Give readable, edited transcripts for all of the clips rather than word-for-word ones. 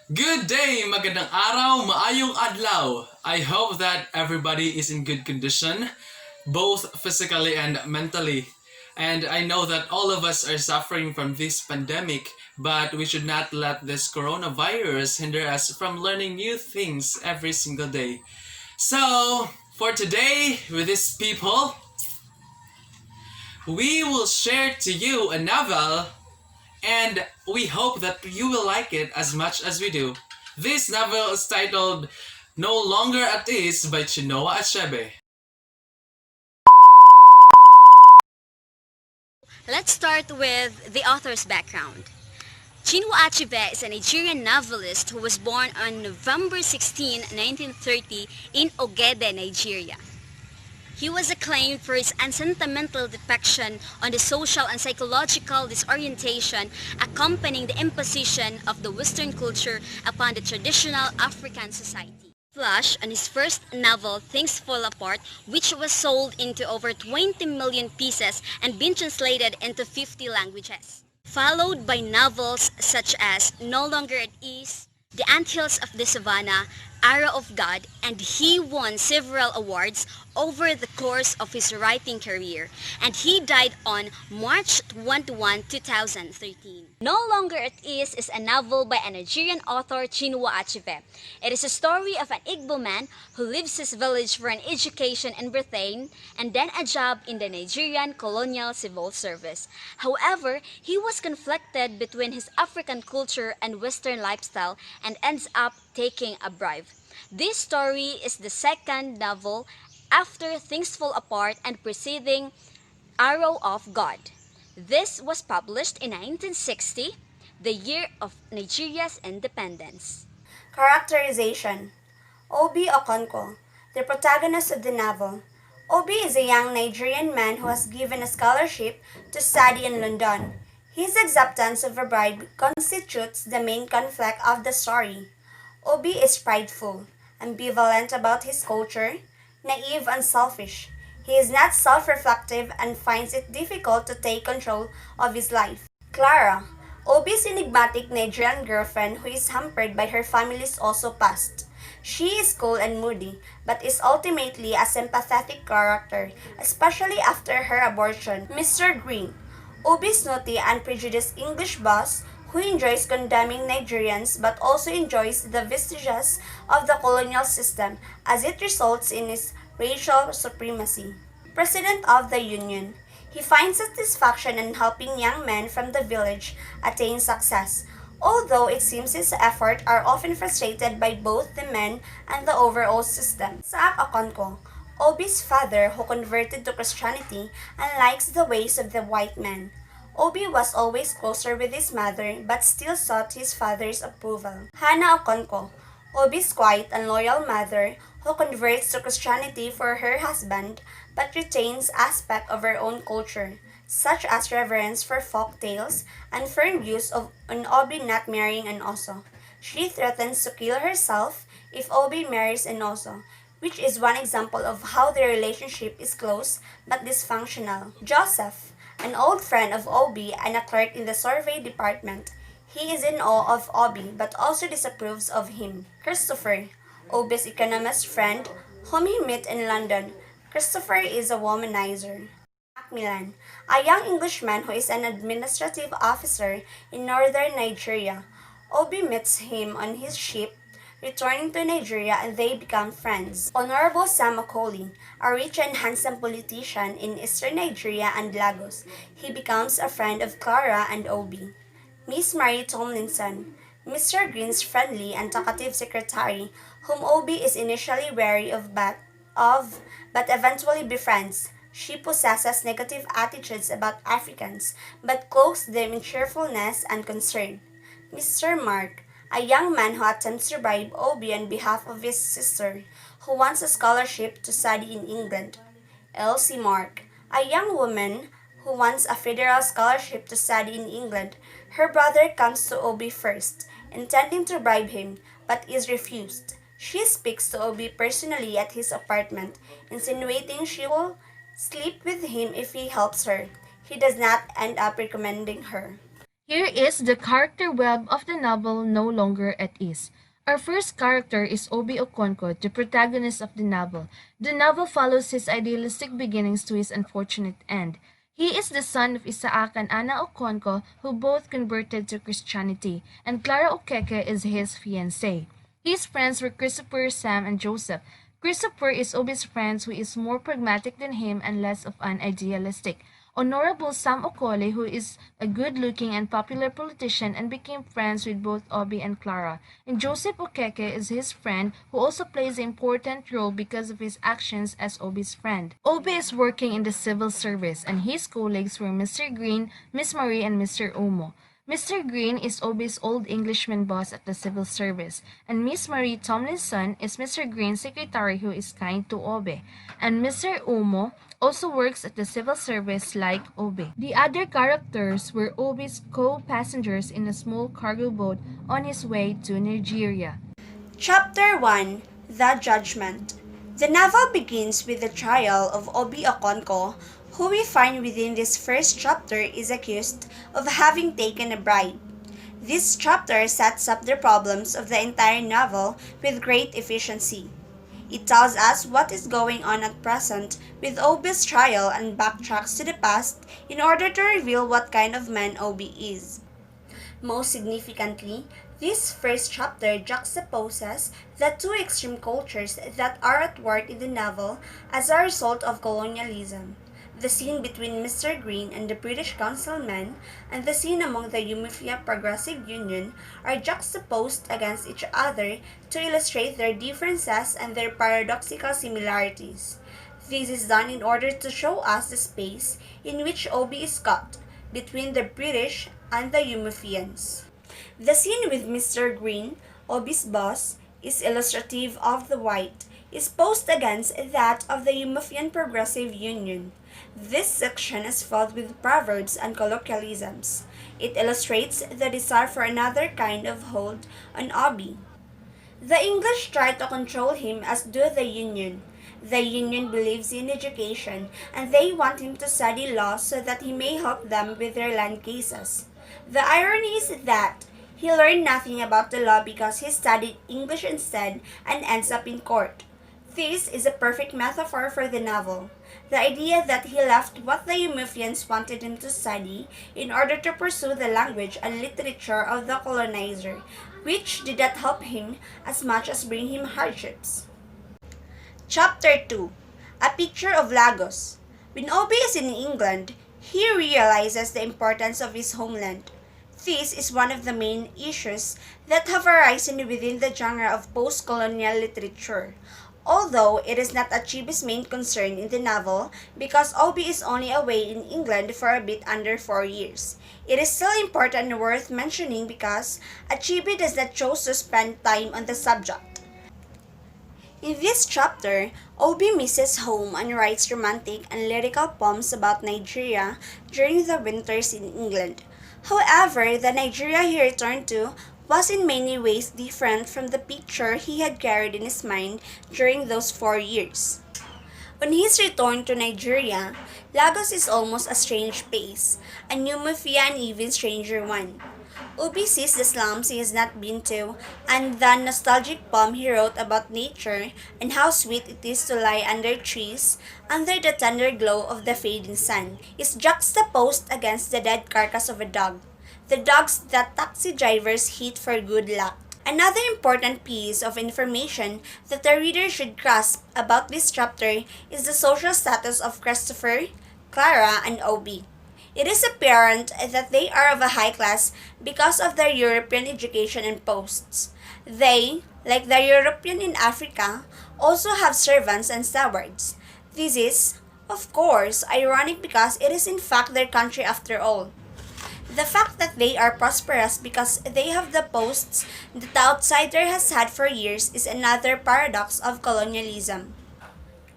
Good day, magandang araw, maayong adlaw. I hope that everybody is in good condition, both physically and mentally. And I know that all of us are suffering from this pandemic, but we should not let this coronavirus hinder us from learning new things every single day. So, for today, with these people, we will share to you a novel and we hope that you will like it as much as we do. This novel is titled No Longer at Ease by Chinua Achebe. Let's start with the author's background. Chinua Achebe is a Nigerian novelist who was born on November 16, 1930 in Ogede, Nigeria. He was acclaimed for his unsentimental depiction on the social and psychological disorientation accompanying the imposition of the Western culture upon the traditional African society. Flash on his first novel, Things Fall Apart, which was sold into over 20 million pieces and been translated into 50 languages. Followed by novels such as No Longer at Ease, The Anthills of the Savannah, Arrow of God, and he won several awards over the course of his writing career, and he died on March 21, 2013. No Longer at Ease is a novel by a Nigerian author, Chinua Achebe. It is a story of an Igbo man who leaves his village for an education in Britain and then a job in the Nigerian Colonial Civil Service. However, he was conflicted between his African culture and Western lifestyle and ends up taking a bribe. This story is the second novel after Things Fall Apart and preceding Arrow of God. This was published in 1960, the year of Nigeria's independence. Characterization. Obi Okonkwo, the protagonist of the novel. Obi is a young Nigerian man who was given a scholarship to study in London. His acceptance of a bribe constitutes the main conflict of the story. Obi is prideful, ambivalent about his culture, naive and selfish. He is not self-reflective and finds it difficult to take control of his life. Clara, Obi's enigmatic Nigerian girlfriend who is hampered by her family's also past. She is cool and moody, but is ultimately a sympathetic character, especially after her abortion. Mr. Green, Obi's snooty and prejudiced English boss who enjoys condemning Nigerians but also enjoys the vestiges of the colonial system as it results in its racial supremacy. President of the Union, he finds satisfaction in helping young men from the village attain success, although it seems his efforts are often frustrated by both the men and the overall system. Isaac Okonkwo, Obi's father who converted to Christianity and likes the ways of the white man. Obi was always closer with his mother but still sought his father's approval. Hannah Okonkwo, Obi's quiet and loyal mother who converts to Christianity for her husband but retains aspects of her own culture, such as reverence for folk tales and firm views of an Obi not marrying an Oso. She threatens to kill herself if Obi marries an Oso, which is one example of how their relationship is close but dysfunctional. Joseph, an old friend of Obi and a clerk in the survey department, he is in awe of Obi but also disapproves of him. Christopher, Obi's economist friend, whom he met in London. Christopher is a womanizer. Macmillan, a young Englishman who is an administrative officer in northern Nigeria. Obi meets him on his ship returning to Nigeria and they become friends. Honorable Sam Macaulay, a rich and handsome politician in eastern Nigeria and Lagos, he becomes a friend of Clara and Obi. Miss Mary Tomlinson, Mr. Green's friendly and talkative secretary, whom Obi is initially wary but eventually befriends. She possesses negative attitudes about Africans, but clothes them in cheerfulness and concern. Mr. Mark, a young man who attempts to bribe Obi on behalf of his sister, who wants a scholarship to study in England. Elsie Mark, a young woman who wants a federal scholarship to study in England. Her brother comes to Obi first, intending to bribe him, but is refused. She speaks to Obi personally at his apartment, insinuating she will sleep with him if he helps her. He does not end up recommending her. Here is the character web of the novel no longer at ease. Our first character is Obi Okonko, the protagonist of the novel. The novel follows his idealistic beginnings to his unfortunate end. He is the son of Isaac and Anna Okonko, who both converted to Christianity, and Clara Okeke is his fiancée. His friends were Christopher, Sam, and Joseph. Christopher is Obi's friend who is more pragmatic than him and less of an idealistic. Honorable Sam Okole, who is a good-looking and popular politician and became friends with both Obi and Clara, and Joseph Okeke is his friend who also plays an important role because of his actions as Obi's friend. Obi is working in the civil service and his colleagues were Mr. Green, Miss Marie, and Mr. Omo. Mr. Green is Obi's old Englishman boss at the civil service, and Miss Marie Tomlinson is Mr. Green's secretary who is kind to Obi, and Mr. Omo also works at the civil service like Obi. The other characters were Obi's co-passengers in a small cargo boat on his way to Nigeria. Chapter 1: The Judgement. The novel begins with the trial of Obi Okonko, who we find within this first chapter is accused of having taken a bribe. This chapter sets up the problems of the entire novel with great efficiency. It tells us what is going on at present with Obi's trial and backtracks to the past in order to reveal what kind of man Obi is. Most significantly, this first chapter juxtaposes the two extreme cultures that are at work in the novel as a result of colonialism. The scene between Mr. Green and the British councilman and the scene among the Umifia Progressive Union are juxtaposed against each other to illustrate their differences and their paradoxical similarities. This is done in order to show us the space in which Obi is caught between the British and the Umifians. The scene with Mr. Green, Obi's boss, is illustrative of the white, is posed against that of the Umifian Progressive Union. This section is filled with proverbs and colloquialisms. It illustrates the desire for another kind of hold on Obi. The English try to control him as do the Union. The Union believes in education and they want him to study law so that he may help them with their land cases. The irony is that he learned nothing about the law because he studied English instead and ends up in court. This is a perfect metaphor for the novel. The idea that he left what the Umifians wanted him to study in order to pursue the language and literature of the colonizer, which did not help him as much as bring him hardships. Chapter 2: A Picture of Lagos. When Obi is in England, he realizes the importance of his homeland. This is one of the main issues that have arisen within the genre of post-colonial literature. Although it is not Achebe's main concern in the novel because Obi is only away in England for a bit under 4 years. It is still important and worth mentioning because Achebe does not choose to spend time on the subject. In this chapter, Obi misses home and writes romantic and lyrical poems about Nigeria during the winters in England. However, the Nigeria he returned to was in many ways different from the picture he had carried in his mind during those 4 years. On his return to Nigeria, Lagos is almost a strange place, a new mafia and even stranger one. Obi sees the slums he has not been to, and the nostalgic poem he wrote about nature and how sweet it is to lie under trees, under the tender glow of the fading sun, is juxtaposed against the dead carcass of a dog. The dogs that taxi drivers hit for good luck. Another important piece of information that the reader should grasp about this chapter is the social status of Christopher, Clara, and Obi. It is apparent that they are of a high class because of their European education and posts. They, like the European in Africa, also have servants and stewards. This is, of course, ironic because it is in fact their country after all. The fact that they are prosperous because they have the posts that the outsider has had for years is another paradox of colonialism.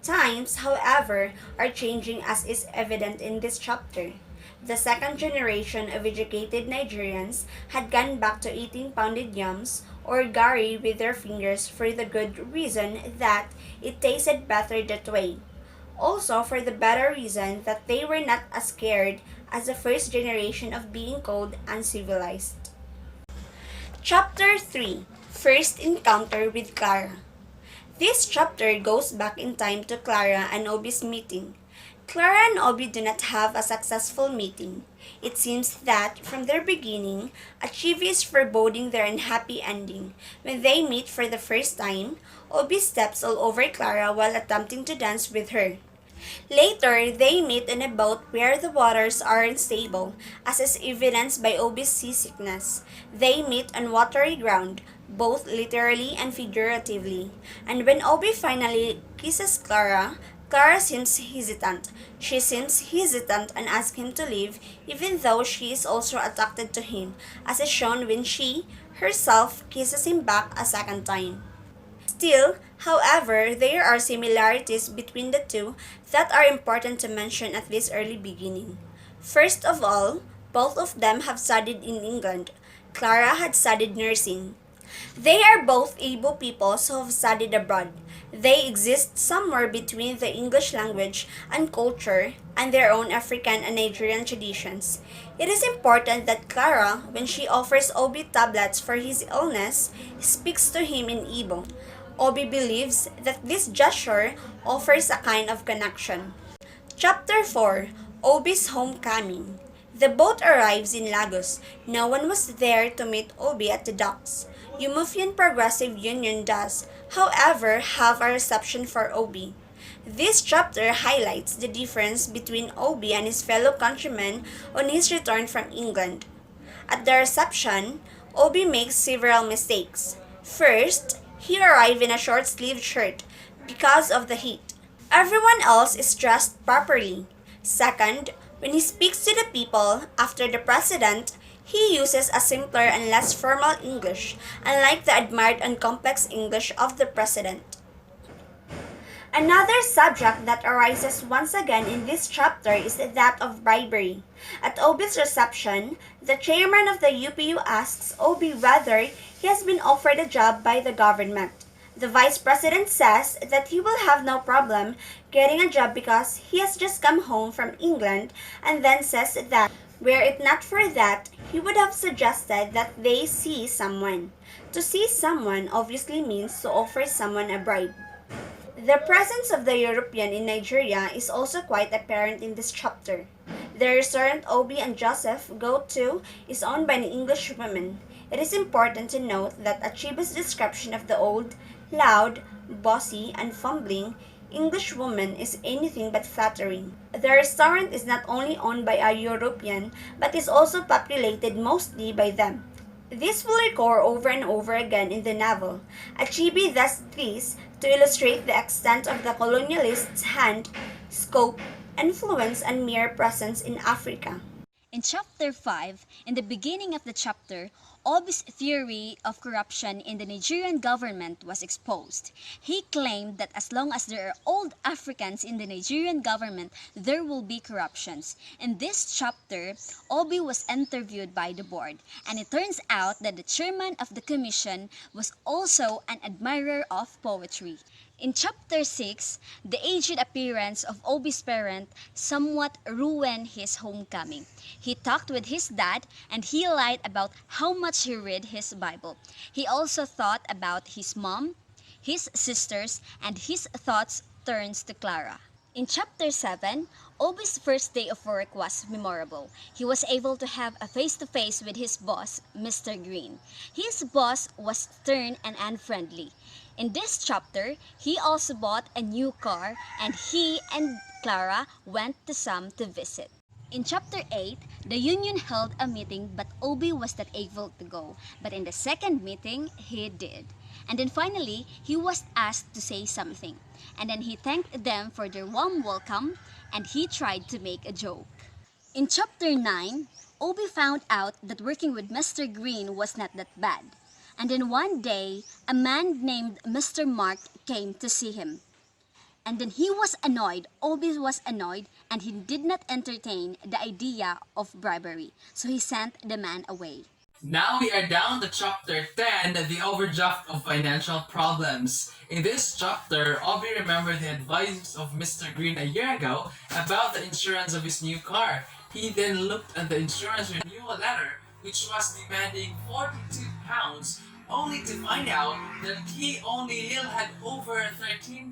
Times, however, are changing as is evident in this chapter. The second generation of educated Nigerians had gone back to eating pounded yams or gari with their fingers for the good reason that it tasted better that way. Also for the better reason that they were not as scared as the first generation of being called uncivilized. Chapter 3: First Encounter with Clara. This chapter goes back in time to Clara and Obi's meeting. Clara and Obi do not have a successful meeting. It seems that, from their beginning, Achebe is foreboding their unhappy ending. When they meet for the first time, Obi steps all over Clara while attempting to dance with her. Later, they meet in a boat where the waters are unstable, as is evidenced by Obi's seasickness. They meet on watery ground, both literally and figuratively. And when Obi finally kisses Clara, Clara seems hesitant. She seems hesitant and asks him to leave, even though she is also attracted to him, as is shown when she, herself, kisses him back a second time. Still, however, there are similarities between the two that are important to mention at this early beginning. First of all, both of them have studied in England. Clara had studied nursing. They are both able peoples who have studied abroad. They exist somewhere between the English language and culture and their own African and Nigerian traditions. It is important that Clara, when she offers Obi tablets for his illness, speaks to him in Igbo. Obi believes that this gesture offers a kind of connection. Chapter 4: Obi's Homecoming. The boat arrives in Lagos. No one was there to meet Obi at the docks. Umufian Progressive Union does, however, have a reception for Obi. This chapter highlights the difference between Obi and his fellow countrymen on his return from England. At the reception, Obi makes several mistakes. First, he arrived in a short-sleeved shirt because of the heat. Everyone else is dressed properly. Second, when he speaks to the people after the president, he uses a simpler and less formal English, unlike the admired and complex English of the president. Another subject that arises once again in this chapter is that of bribery. At Obi's reception, the chairman of the UPU asks Obi whether he has been offered a job by the government. The vice president says that he will have no problem getting a job because he has just come home from England, and then says that, were it not for that, he would have suggested that they see someone. To see someone obviously means to offer someone a bribe. The presence of the European in Nigeria is also quite apparent in this chapter. The restaurant Obi and Joseph go to is owned by an English woman. It is important to note that Achebe's description of the old, loud, bossy, and fumbling English woman is anything but flattering. The restaurant is not only owned by a European, but is also populated mostly by them. This will recur over and over again in the novel. Achebe does this to illustrate the extent of the colonialists' hand, scope, influence, and mere presence in Africa. In chapter 5, in the beginning of the chapter, Obi's theory of corruption in the Nigerian government was exposed. He claimed that as long as there are old Africans in the Nigerian government, there will be corruptions. In this chapter, Obi was interviewed by the board, and it turns out that the chairman of the commission was also an admirer of poetry. In chapter 6, the aged appearance of Obi's parent somewhat ruined his homecoming. He talked with his dad and he lied about how much he read his Bible. He also thought about his mom, his sisters, and his thoughts turns to Clara. In chapter 7, Obi's first day of work was memorable. He was able to have a face-to-face with his boss, Mr. Green. His boss was stern and unfriendly. In this chapter, he also bought a new car and he and Clara went to Sam to visit. In chapter 8, the union held a meeting but Obi was not able to go. But in the second meeting, he did. And then finally, he was asked to say something. And then he thanked them for their warm welcome and he tried to make a joke. In chapter 9, Obi found out that working with Mr. Green was not that bad. And then one day, a man named Mr. Mark came to see him. And then he was annoyed, Obi was annoyed, and he did not entertain the idea of bribery. So he sent the man away. Now we are down to chapter 10, the overdraft of financial problems. In this chapter, Obi remembered the advice of Mr. Green a year ago about the insurance of his new car. He then looked at the insurance renewal letter, which was demanding £42, only to find out that he only had over £13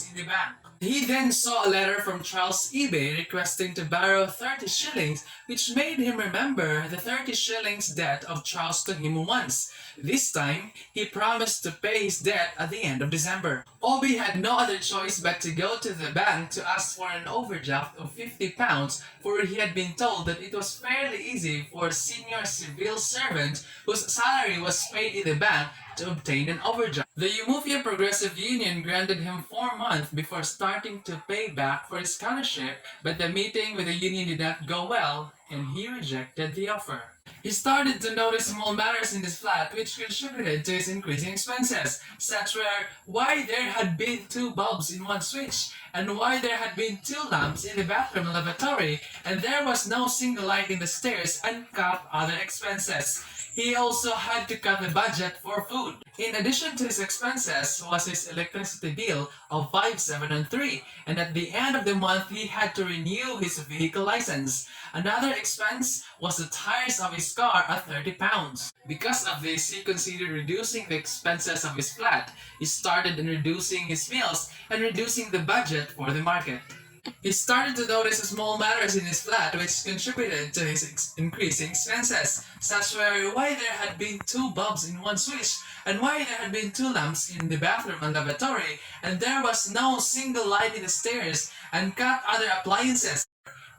in the bank. He then saw a letter from Charles Achebe requesting to borrow 30 shillings, which made him remember the 30 shillings debt of Charles to him once. This time, he promised to pay his debt at the end of December. Obi had no other choice but to go to the bank to ask for an overdraft of £50, for he had been told that it was fairly easy for a senior civil servant whose salary was paid in the bank to obtain an overdraft. The Umufia Progressive Union granted him 4 months before starting to pay back for his scholarship, but the meeting with the union did not go well, and he rejected the offer. He started to notice small matters in his flat which contributed to his increasing expenses, such were why there had been 2 bulbs in one switch, and why there had been 2 lamps in the bathroom and lavatory, and there was no single light in the stairs, and cut other expenses. He also had to cut the budget for food. In addition to his expenses was his electricity bill of 5,703, and at the end of the month he had to renew his vehicle license. Another expense was the tires of his car at £30. Because of this, he considered reducing the expenses of his flat. He started in reducing his meals and reducing the budget for the market. He started to notice small matters in his flat which contributed to his increasing expenses, such were why there had been 2 bulbs in one switch, and why there had been 2 lamps in the bathroom and lavatory, and there was no single light in the stairs, and cut other appliances.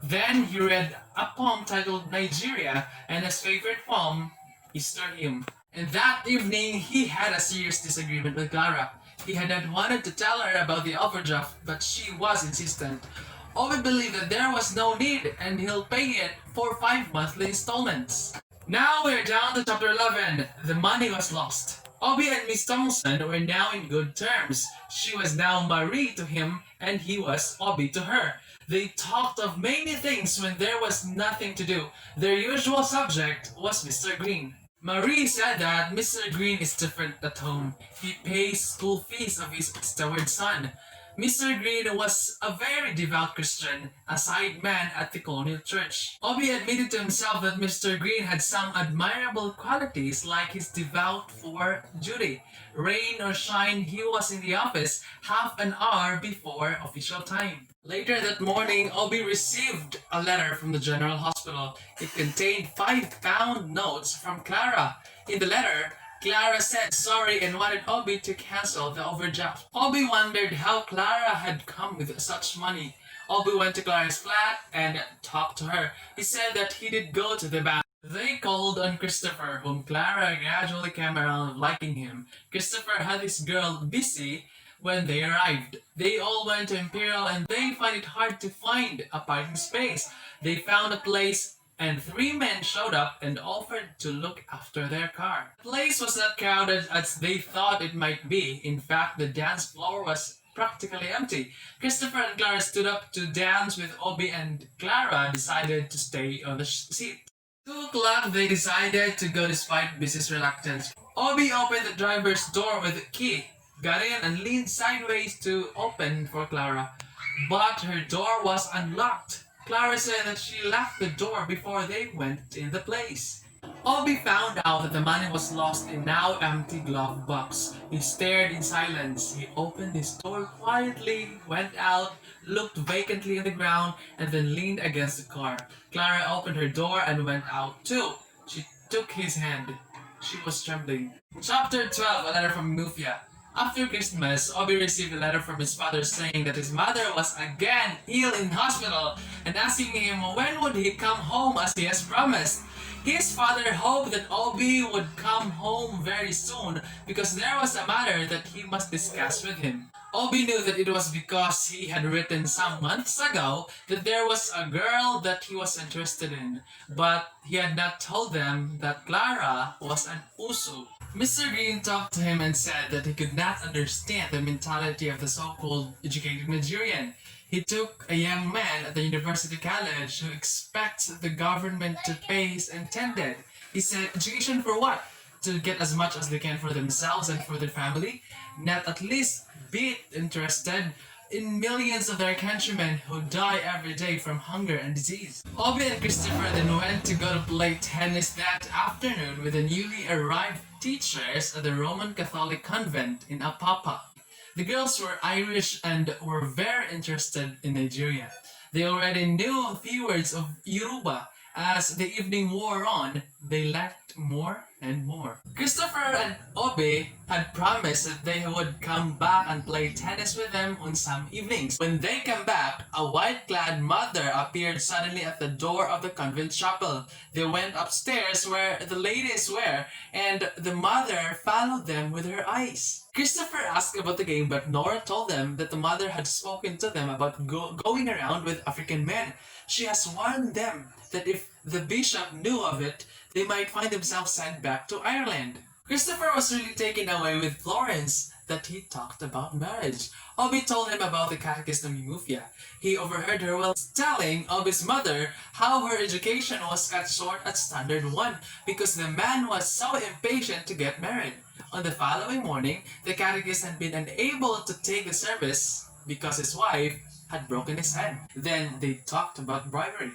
Then he read a poem titled Nigeria, and his favorite poem, Easter Hymn. And that evening, he had a serious disagreement with Clara. He had not wanted to tell her about the overdraft, but she was insistent. Obi believed that there was no need, and he'll pay it for 5 monthly installments. Now we're down to chapter 11. The money was lost. Obi and Miss Thompson were now in good terms. She was now Marie to him, and he was Obi to her. They talked of many things when there was nothing to do. Their usual subject was Mr. Green. Marie said that Mr. Green is different at home. He pays school fees of his steward son. Mr. Green was a very devout Christian, a side man at the colonial church. Obi admitted to himself that Mr. Green had some admirable qualities like his devout for duty. Rain or shine, he was in the office half an hour before official time. Later that morning, Obi received a letter from the General Hospital. It contained £5 notes from Clara. In the letter, Clara said sorry and wanted Obi to cancel the overdraft. Obi wondered how Clara had come with such money. Obi went to Clara's flat and talked to her. He said that he did go to the bank. They called on Christopher, whom Clara gradually came around liking him. Christopher had his girl busy when they arrived. They all went to Imperial and they found it hard to find a parking space. They found a place and 3 men showed up and offered to look after their car. The place was not crowded as they thought it might be. In fact, the dance floor was practically empty. Christopher and Clara stood up to dance with Obi, and Clara decided to stay on the seat. 2 o'clock, they decided to go despite Busy's reluctance. Obi opened the driver's door with a key, got in and leaned sideways to open for Clara. But her door was unlocked. Clara said that she locked the door before they went in the place. Obi found out that the money was lost in now empty glove box. He stared in silence. He opened his door quietly, went out, looked vacantly on the ground, and then leaned against the car. Clara opened her door and went out too. She took his hand. She was trembling. Chapter 12, a letter from Mufia. After Christmas, Obi received a letter from his father saying that his mother was again ill in hospital and asking him when would he come home as he has promised. His father hoped that Obi would come home very soon because there was a matter that he must discuss with him. Obi knew that it was because he had written some months ago that there was a girl that he was interested in, but he had not told them that Clara was an usu. Mr. Green talked to him and said that he could not understand the mentality of the so-called educated Nigerian. He took a young man at the university college who expects the government to pay his intended. He said, education for what? To get as much as they can for themselves and for their family, not at least be interested in millions of their countrymen who die every day from hunger and disease. Obi and Christopher then went to go to play tennis that afternoon with the newly arrived teachers at the Roman Catholic convent in Apapa. The girls were Irish and were very interested in Nigeria. They already knew a few words of Yoruba. As the evening wore on, they lacked more and more. Christopher and Obi had promised that they would come back and play tennis with them on some evenings. When they came back, a white-clad mother appeared suddenly at the door of the convent chapel. They went upstairs where the ladies were, and the mother followed them with her eyes. Christopher asked about the game, but Nora told them that the mother had spoken to them about going around with African men. She has warned them that if the bishop knew of it, they might find themselves sent back to Ireland. Christopher was really taken away with Florence that he talked about marriage. Obi told him about the catechism in Mufia. He overheard her while telling Obi's mother how her education was cut short at standard 1 because the man was so impatient to get married. On the following morning, the catechist had been unable to take the service because his wife had broken his hand. Then they talked about bribery.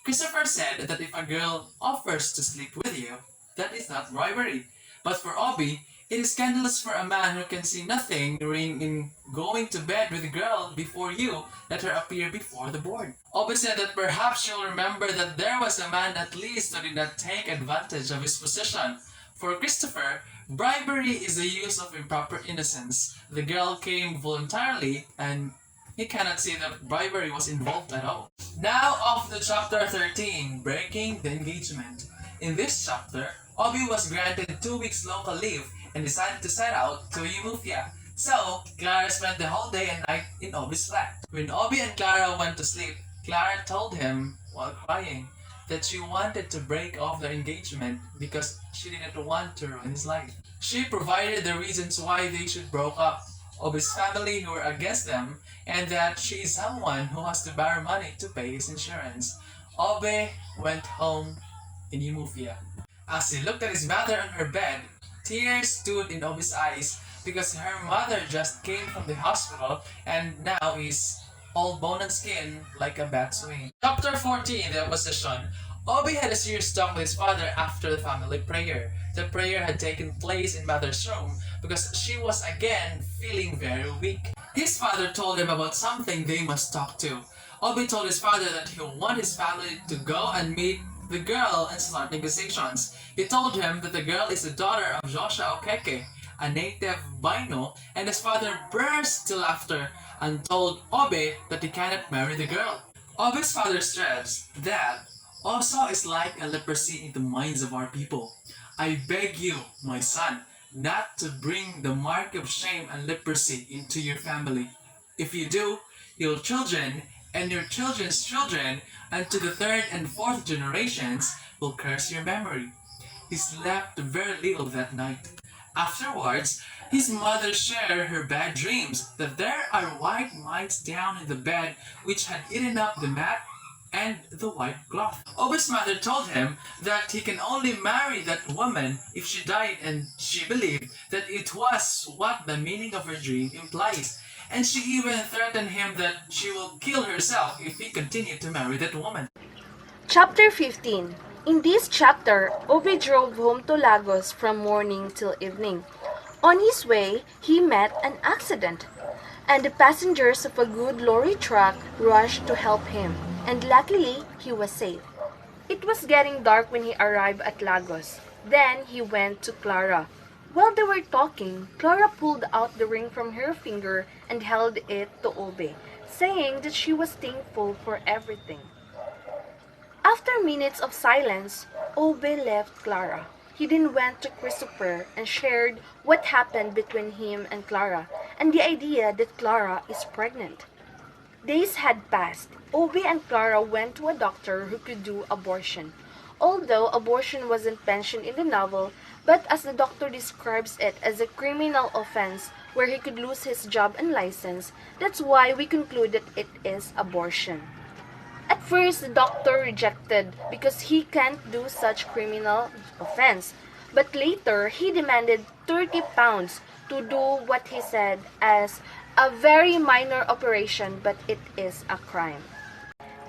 Christopher said that if a girl offers to sleep with you, that is not bribery. But for Obi, it is scandalous for a man who can see nothing in going to bed with a girl before you let her appear before the board. Obi said that perhaps she'll remember that there was a man at least who did not take advantage of his position. For Christopher, bribery is the use of improper innocence. The girl came voluntarily and he cannot see that bribery was involved at all. Now off to chapter 13, Breaking the Engagement. In this chapter, Obi was granted 2 weeks local leave and decided to set out to Umufia. So, Clara spent the whole day and night in Obi's flat. When Obi and Clara went to sleep, Clara told him, while crying, that she wanted to break off their engagement because she didn't want to ruin his life. She provided the reasons why they should break up. Obi's family who were against them, and that she is someone who has to borrow money to pay his insurance. Obi went home in Umufia. As he looked at his mother on her bed, tears stood in Obi's eyes because her mother just came from the hospital and now is all bone and skin like a bat swing. Chapter 14, The Opposition. Obi had a serious talk with his father after the family prayer. The prayer had taken place in mother's room because she was again feeling very weak. His father told him about something they must talk to. Obi told his father that he wanted his family to go and meet the girl and start negotiations. He told him that the girl is the daughter of Joshua Okeke, a native Bino, and his father burst into laughter and told Obi that he cannot marry the girl. Obi's father stressed that Oso is like a leprosy in the minds of our people. I beg you, my son, not to bring the mark of shame and leprosy into your family. If you do, your children and your children's children, and to the third and fourth generations, will curse your memory. He slept very little that night. Afterwards, his mother shared her bad dreams that there are white mites down in the bed which had eaten up the mat and the white cloth. Obi's mother told him that he can only marry that woman if she died, and she believed that it was what the meaning of her dream implies. And she even threatened him that she will kill herself if he continued to marry that woman. Chapter 15. In this chapter, Obi drove home to Lagos from morning till evening. On his way, he met an accident, and the passengers of a good lorry truck rushed to help him, and luckily, he was safe. It was getting dark when he arrived at Lagos. Then he went to Clara. While they were talking, Clara pulled out the ring from her finger and held it to Obi, saying that she was thankful for everything. After minutes of silence, Obi left Clara. He then went to Christopher and shared what happened between him and Clara, and the idea that Clara is pregnant. Days had passed. Obi and Clara went to a doctor who could do abortion. Although abortion wasn't mentioned in the novel, but as the doctor describes it as a criminal offense where he could lose his job and license, that's why we conclude that it is abortion. At first, the doctor rejected because he can't do such criminal offense. But later, he demanded 30 pounds to do what he said as a very minor operation, but it is a crime.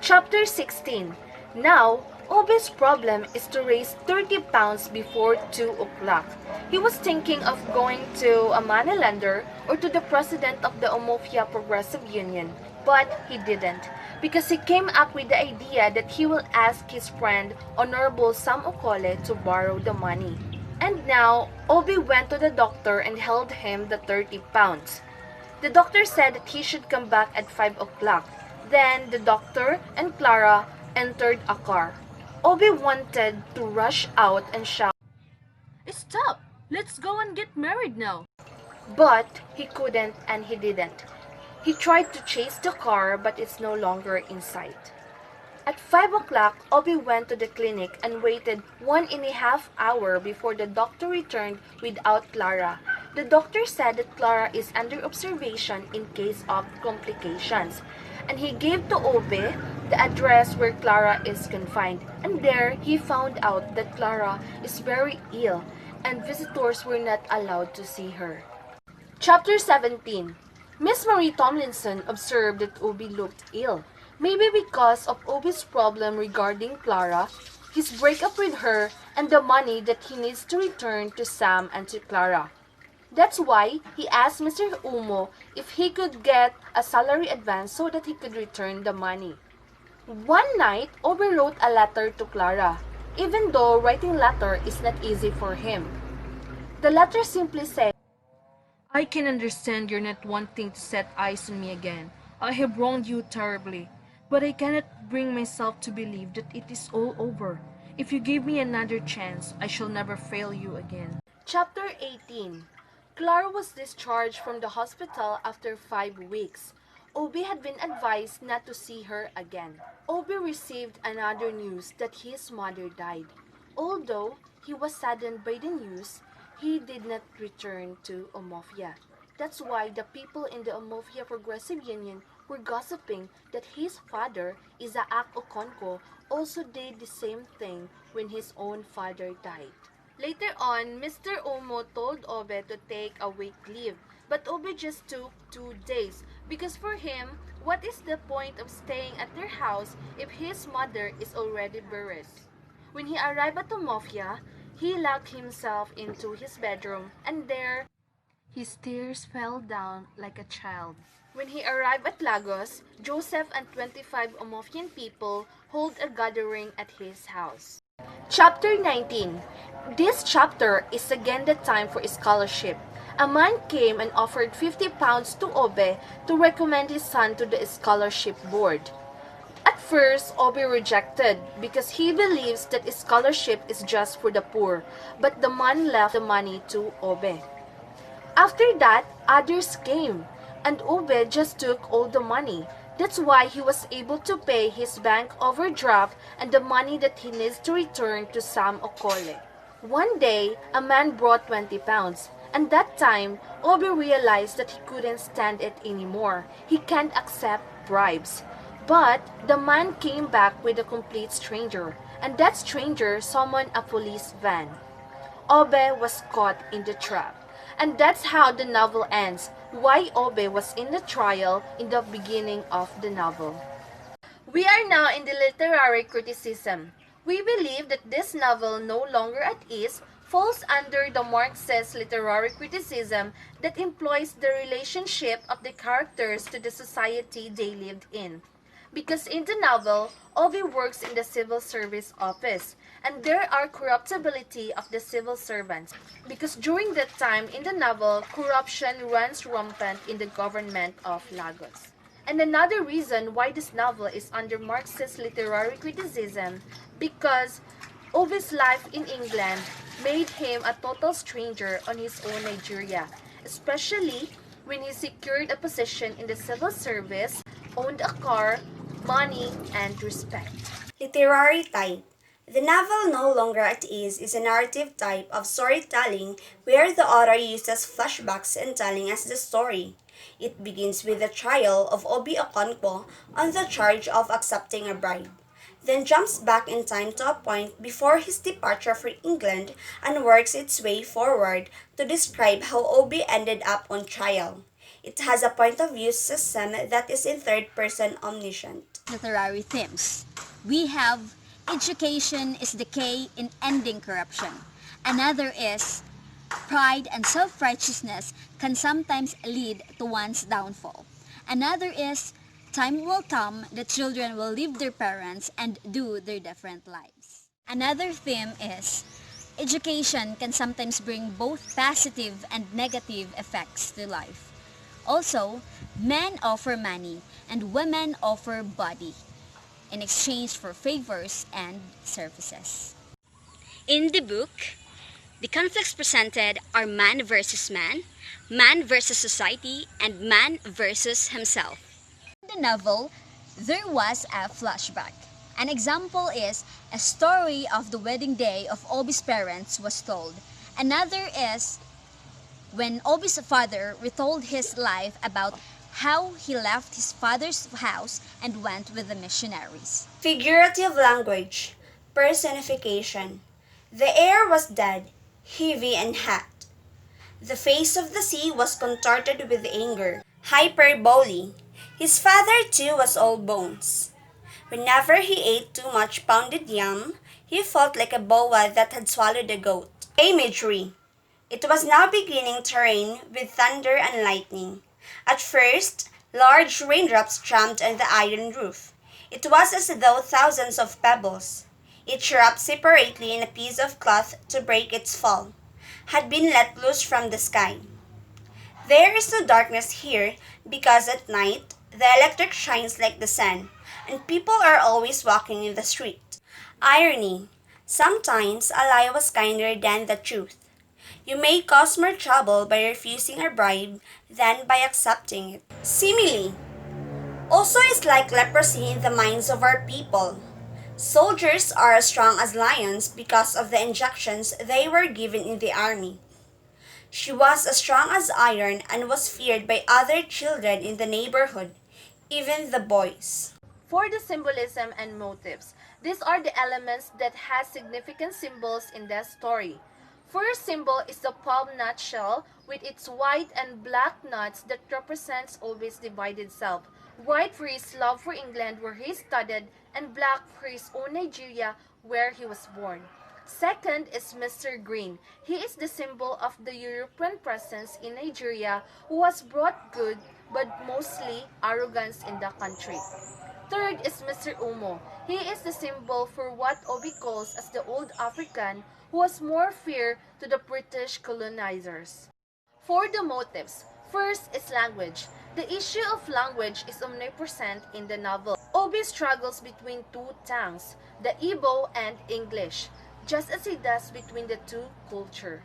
Chapter 16. Now, Obe's problem is to raise 30 pounds before 2 o'clock. He was thinking of going to a moneylender or to the president of the Omofia Progressive Union, but he didn't, because he came up with the idea that he will ask his friend Honorable Sam Okole to borrow the money. And now, Obi went to the doctor and held him the 30 pounds. The doctor said that he should come back at 5 o'clock. Then the doctor and Clara entered a car. Obi wanted to rush out and shout, "Stop! Let's go and get married now!" But he couldn't and he didn't. He tried to chase the car, but it's no longer in sight. At 5 o'clock, Obi went to the clinic and waited 1.5 hours before the doctor returned without Clara. The doctor said that Clara is under observation in case of complications, and he gave to Obi the address where Clara is confined. And there, he found out that Clara is very ill and visitors were not allowed to see her. Chapter 17. Miss Marie Tomlinson observed that Obi looked ill, maybe because of Obi's problem regarding Clara, his breakup with her, and the money that he needs to return to Sam and to Clara. That's why he asked Mr. Umo if he could get a salary advance so that he could return the money. One night, Obi wrote a letter to Clara, even though writing letter is not easy for him. The letter simply said, "I can understand you're not wanting to set eyes on me again. I have wronged you terribly, but I cannot bring myself to believe that it is all over. If you give me another chance, I shall never fail you again." Chapter 18. Clara was discharged from the hospital after 5 weeks. Obi had been advised not to see her again. Obi received another news that his mother died. Although he was saddened by the news, he did not return to Omofia. That's why the people in the Omofia Progressive Union were gossiping that his father, Isaac Okonko, also did the same thing when his own father died. Later on, Mr. Omo told Obe to take a week leave, but Obe just took 2 days because for him, what is the point of staying at their house if his mother is already buried? When he arrived at Omofia, he locked himself into his bedroom and there his tears fell down like a child. When he arrived at Lagos, Joseph and 25 Omofian people hold a gathering at his house. Chapter 19. This chapter is again the time for scholarship. A man came and offered 50 pounds to Obe to recommend his son to the scholarship board. At first, Obi rejected because he believes that scholarship is just for the poor, but the man left the money to Obe. After that, others came, and Obe just took all the money. That's why he was able to pay his bank overdraft and the money that he needs to return to Sam Okole. One day, a man brought 20 pounds, and that time, Obi realized that he couldn't stand it anymore. He can't accept bribes. But the man came back with a complete stranger, and that stranger summoned a police van. Obe was caught in the trap. And that's how the novel ends, why Obe was in the trial in the beginning of the novel. We are now in the literary criticism. We believe that this novel, No Longer at Ease, falls under the Marxist literary criticism that employs the relationship of the characters to the society they lived in. Because in the novel, Obi works in the civil service office, and there are corruptibility of the civil servants. Because during that time in the novel, corruption runs rampant in the government of Lagos. And another reason why this novel is under Marxist literary criticism, because Obi's life in England made him a total stranger on his own Nigeria, especially when he secured a position in the civil service, owned a car, money, and respect. Literary type. The novel No Longer at Ease is a narrative type of storytelling where the author uses flashbacks in telling us the story. It begins with the trial of Obi Okonkwo on the charge of accepting a bribe, then jumps back in time to a point before his departure for England and works its way forward to describe how Obi ended up on trial. It has a point of view system that is in third person omniscient. Literary themes. We have education is the key in ending corruption. Another is pride and self-righteousness can sometimes lead to one's downfall. Another is time will come that children will leave their parents and do their different lives. Another theme is education can sometimes bring both positive and negative effects to life. Also, men offer money and women offer body in exchange for favors and services. In the book, the conflicts presented are man versus society, and man versus himself. In the novel, there was a flashback. An example is a story of the wedding day of Obi's parents was told. Another is when Obi's father retold his life about how he left his father's house and went with the missionaries. Figurative language. Personification. The air was dead, heavy and hot. The face of the sea was contorted with anger. Hyperbole. His father too was all bones. Whenever he ate too much pounded yam, he felt like a boa that had swallowed a goat. Imagery. It was now beginning to rain with thunder and lightning. At first, large raindrops drummed on the iron roof. It was as though thousands of pebbles, each wrapped separately in a piece of cloth to break its fall, had been let loose from the sky. There is no darkness here because at night the electric shines like the sun, and people are always walking in the street. Irony. Sometimes a lie was kinder than the truth. You may cause more trouble by refusing a bribe than by accepting it. Simile. Also is like leprosy in the minds of our people. Soldiers are as strong as lions because of the injections they were given in the army. She was as strong as iron and was feared by other children in the neighborhood, even the boys. For the symbolism and motives, these are the elements that has significant symbols in the story. First symbol is the palm nut shell with its white and black nuts that represents Obi's divided self. White for his love for England where he studied and black for his own Nigeria where he was born. Second is Mr. Green. He is the symbol of the European presence in Nigeria who has brought good but mostly arrogance in the country. Third is Mr. Umo. He is the symbol for what Obi calls as the old African who was more fear to the British colonizers. For the motives, first is language. The issue of language is omnipresent in the novel. Obi struggles between two tongues, the Igbo and English, just as he does between the two cultures.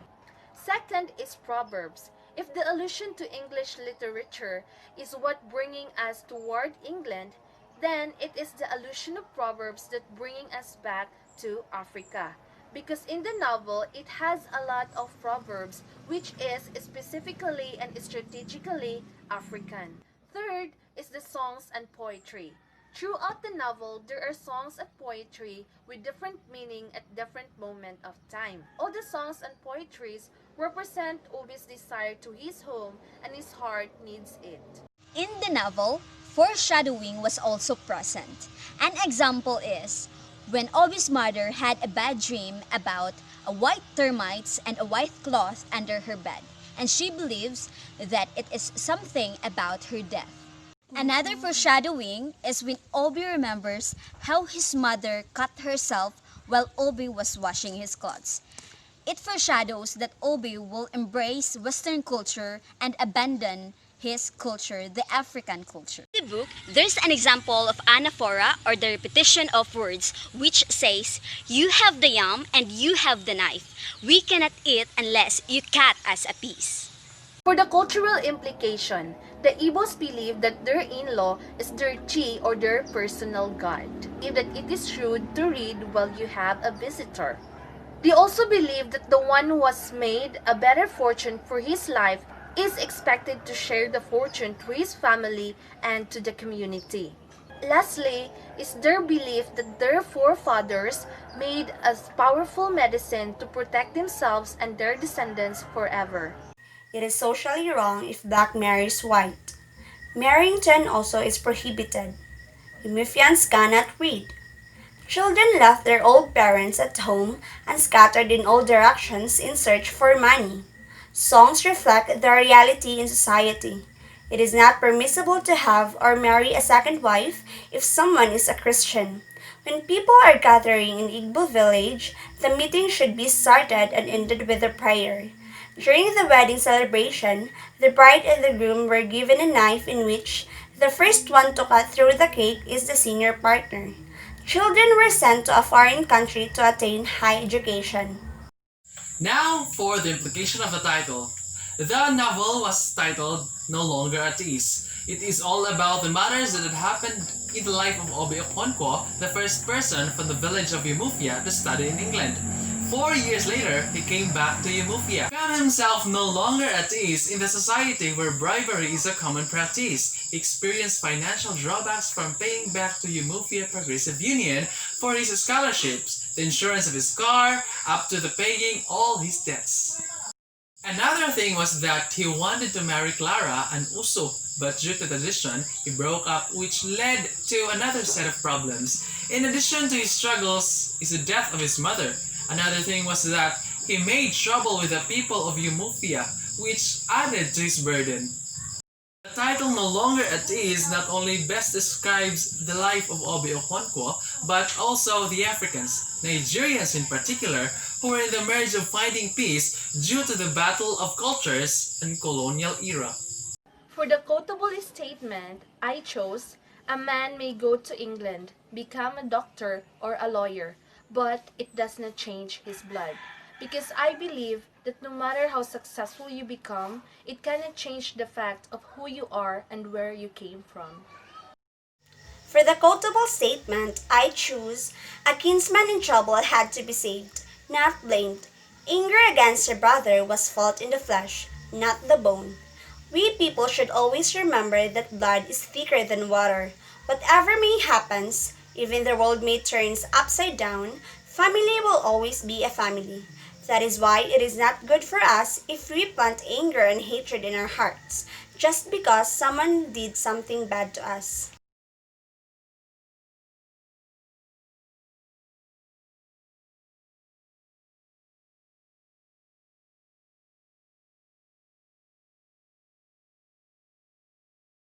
Second is proverbs. If the allusion to English literature is what bringing us toward England, then it is the allusion of proverbs that bringing us back to Africa. Because in the novel, it has a lot of proverbs which is specifically and strategically African. Third is the songs and poetry. Throughout the novel, there are songs and poetry with different meaning at different moment of time. All the songs and poetries represent Obi's desire to his home and his heart needs it. In the novel, foreshadowing was also present. An example is when Obi's mother had a bad dream about a white termites and a white cloth under her bed, and she believes that it is something about her death. Another foreshadowing is when Obi remembers how his mother cut herself while Obi was washing his clothes. It foreshadows that Obi will embrace Western culture and abandon his culture, the African culture. In the book, there's an example of anaphora or the repetition of words which says, "You have the yam and you have the knife. We cannot eat unless you cut us a piece." For the cultural implication, the Igbos believe that their in-law is their chi or their personal god. Believe that it is rude to read while you have a visitor. They also believe that the one who has made a better fortune for his life is expected to share the fortune to his family and to the community. Lastly, is their belief that their forefathers made a powerful medicine to protect themselves and their descendants forever. It is socially wrong if black marries white. Marrying ten also is prohibited. Emufians cannot read. Children left their old parents at home and scattered in all directions in search for money. Songs reflect the reality in society. It is not permissible to have or marry a second wife if someone is a Christian. When people are gathering in Igbo village, the meeting should be started and ended with a prayer. During the wedding celebration, the bride and the groom were given a knife in which the first one to cut through the cake is the senior partner. Children were sent to a foreign country to attain high education. Now for the implication of the title. The novel was titled No Longer at Ease. It is all about the matters that had happened in the life of Obi Okonkwo, the first person from the village of Umufia to study in England. 4 years later, he came back to Umufia. He found himself no longer at ease in the society where bribery is a common practice. He experienced financial drawbacks from paying back to Umufia Progressive Union for his scholarships, the insurance of his car, up to the paying all his debts. Another thing was that he wanted to marry Clara, an Uso, but due to tradition, he broke up, which led to another set of problems. In addition to his struggles is the death of his mother. Another thing was that he made trouble with the people of Umufia, which added to his burden. The title No Longer at Ease not only best describes the life of Obi Okonkwo, but also the Africans, Nigerians in particular, who were in the merge of finding peace due to the battle of cultures and colonial era. For the quotable statement, I chose, a man may go to England, become a doctor or a lawyer, but it does not change his blood. Because I believe that no matter how successful you become, it cannot change the fact of who you are and where you came from. For the quotable statement, I choose, a kinsman in trouble had to be saved, not blamed. Anger against a brother was felt in the flesh, not the bone. We people should always remember that blood is thicker than water. Whatever may happen, even the world may turn upside down, family will always be a family. That is why it is not good for us if we plant anger and hatred in our hearts, just because someone did something bad to us.